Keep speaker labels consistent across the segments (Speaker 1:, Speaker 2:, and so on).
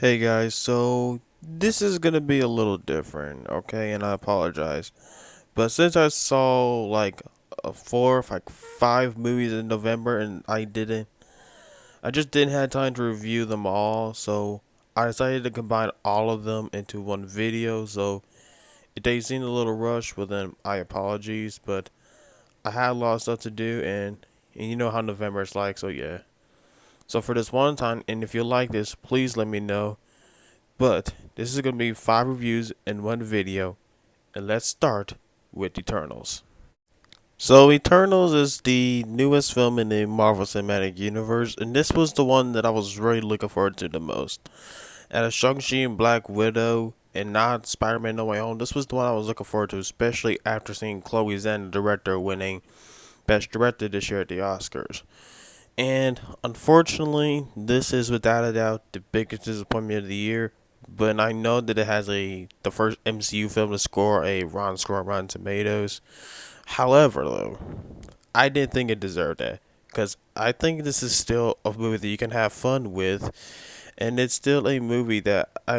Speaker 1: Hey guys, so this is gonna be a little different, okay? And I apologize. But since I saw like five movies in November and I just didn't have time to review them all, so I decided to combine all of them into one video. So it may seem a little rushed, but then I apologize, but I had a lot of stuff to do and you know how November is like, so yeah. So for this one time, and if you like this, please let me know. But this is going to be 5 reviews in one video, and let's start with Eternals. So, Eternals is the newest film in the Marvel Cinematic Universe, and this was the one that I was really looking forward to the most. Out of Shang-Chi and Black Widow, and not Spider-Man No Way Home, this was the one I was looking forward to, especially after seeing Chloe Zhao, the director, winning Best Director this year at the Oscars. And unfortunately, this is without a doubt the biggest disappointment of the year. But I know that it has the first MCU film to score a Rotten score on Rotten Tomatoes. However, though, I didn't think it deserved that because I think this is still a movie that you can have fun with, and it's still a movie that I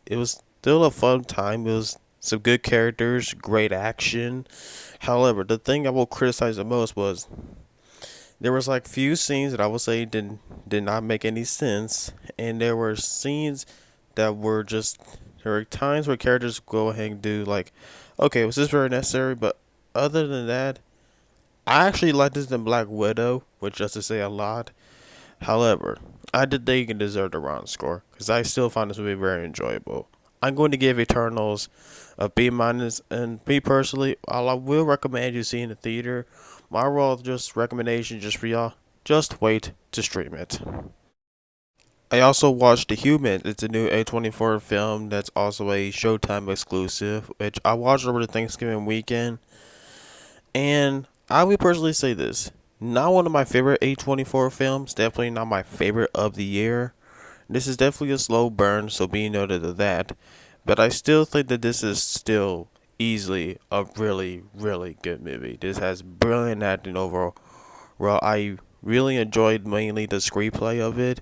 Speaker 1: it was still a fun time. It was some good characters, great action. However, the thing I will criticize the most was there was like few scenes that I would say did not make any sense, and there were scenes that were just there were times where characters go ahead and do like, okay, was this very necessary? But other than that, I actually liked this than Black Widow, which just to say a lot. However, I did think it deserved a round score because I still find this movie very enjoyable. I'm going to give Eternals a B minus, and me personally, while I will recommend you see in the theater, my overall just recommendation just for y'all, just wait to stream it. I also watched The Human. It's a new A24 film that's also a Showtime exclusive, which I watched over the Thanksgiving weekend. And I would personally say this. Not one of my favorite A24 films, definitely not my favorite of the year. This is definitely a slow burn, so be noted of that. But I still think that this is still easily a really, really good movie. This has brilliant acting overall. Well, I really enjoyed mainly the screenplay of it,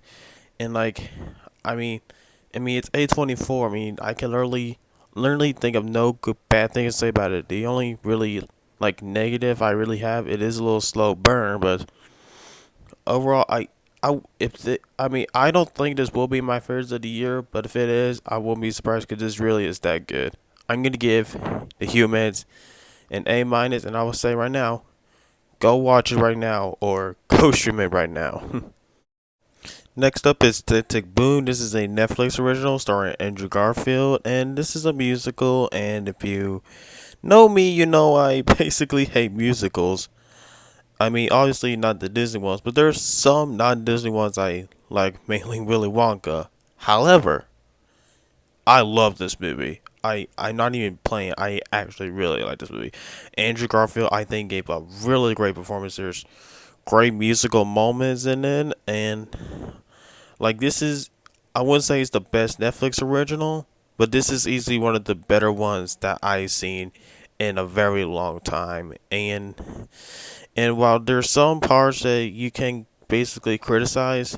Speaker 1: and like, I mean, it's A24. I mean, I can literally think of no good bad thing to say about it. The only really like negative I really have, it is a little slow burn, but overall, I don't think this will be my favorite of the year, but if it is, I won't be surprised because this really is that good. I'm gonna give The Humans an A minus, and I will say right now, go watch it right now or go stream it right now. Next up is Tick Tick Boom. This is a Netflix original starring Andrew Garfield, and this is a musical. And if you know me, you know I basically hate musicals. I mean, obviously not the Disney ones, but there's some non-Disney ones I like, mainly Willy Wonka. However, I love this movie. I'm not even playing. I actually really like this movie. Andrew Garfield, I think, gave a really great performance. There's great musical moments in it, and like this is, I wouldn't say it's the best Netflix original, but this is easily one of the better ones that I've seen in a very long time. And while there's some parts that you can basically criticize,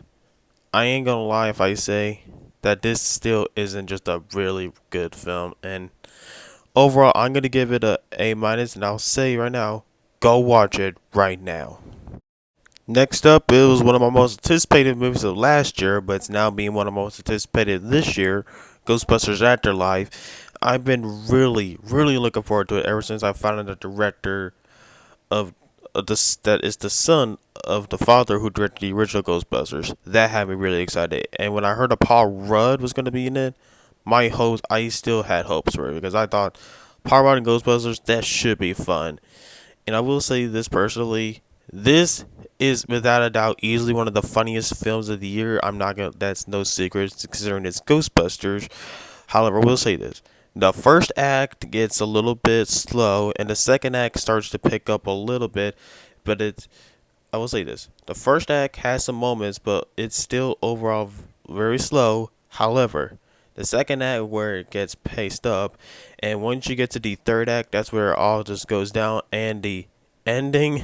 Speaker 1: I ain't gonna lie if I say that this still isn't just a really good film. And overall, I'm gonna give it a A minus, and I'll say right now, go watch it right now. Next up, it was one of my most anticipated movies of last year, but it's now being one of my most anticipated this year, Ghostbusters Afterlife. I've been really, really looking forward to it ever since I found out the director of this that is the son of the father who directed the original Ghostbusters. That had me really excited. And when I heard that Paul Rudd was going to be in it, I still had hopes for it because I thought Paul Rudd and Ghostbusters, that should be fun. And I will say this personally, this is without a doubt easily one of the funniest films of the year. I'm not gonna. That's no secret considering it's Ghostbusters. However, I will say this: the first act gets a little bit slow, and the second act starts to pick up a little bit. But it's I will say this: the first act has some moments, but it's still overall very slow. However, the second act where it gets paced up, and once you get to the third act, that's where it all just goes down, and the ending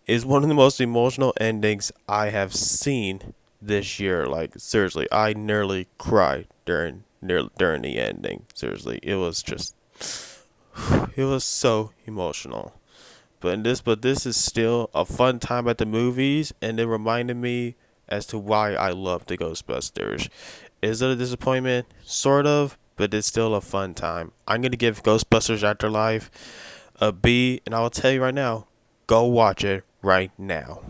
Speaker 1: is one of the most emotional endings I have seen this year. Like seriously, I nearly cried during the ending. Seriously, it was just it was so emotional. But this is still a fun time at the movies, and it reminded me as to why I love the Ghostbusters. Is it a disappointment? Sort of, but it's still a fun time. I'm gonna give Ghostbusters Afterlife a B, and I'll tell you right now, go watch it right now.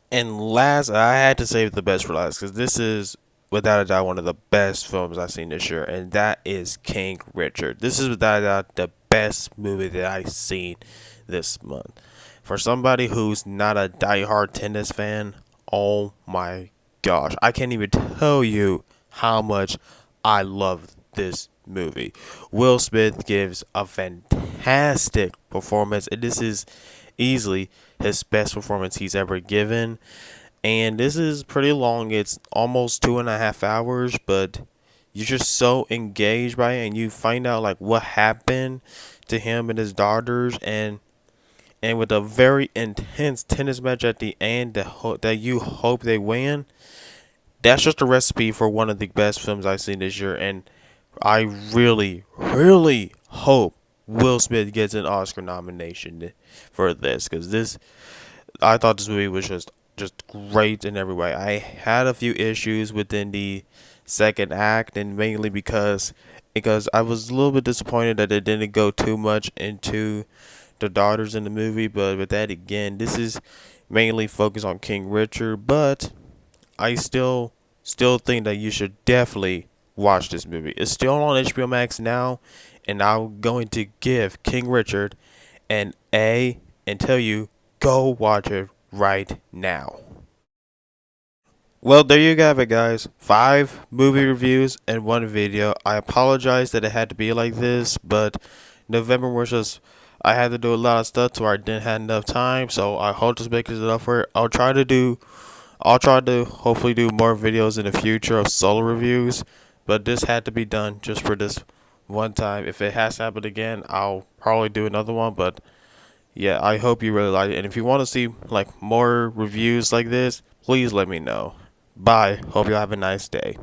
Speaker 1: And last, I had to save the best for last because this is without a doubt one of the best films I've seen this year, and that is King Richard. This is without a doubt the best movie that I've seen this month. For somebody who's not a diehard tennis fan, oh my gosh, I can't even tell you how much I love this movie. Will Smith gives a fantastic performance, and this is easily his best performance he's ever given. And this is pretty long. It's almost 2.5 hours, but you're just so engaged by it, and you find out like what happened to him and his daughters, and with a very intense tennis match at the end that you hope they win. That's just a recipe for one of the best films I've seen this year, and I really, really hope Will Smith gets an Oscar nomination for this, because this I thought this movie was just great in every way. I had a few issues within the second act, and mainly because I was a little bit disappointed that it didn't go too much into the daughters in the movie. But with that again, this is mainly focused on King Richard, but I still think that you should definitely watch this movie. It's still on HBO Max now, and I'm going to give King Richard an A and tell you go watch it right now. Well, there you have it, guys. 5 movie reviews and 1 video. I apologize that it had to be like this, but November was just I had to do a lot of stuff to where I didn't have enough time. So I hope this makes it up for it. I'll try to hopefully do more videos in the future of solo reviews, but this had to be done just for this one time. If it has to happen again, I'll probably do another one, but yeah, I hope you really like it. And if you want to see like more reviews like this, please let me know. Bye. Hope you have a nice day.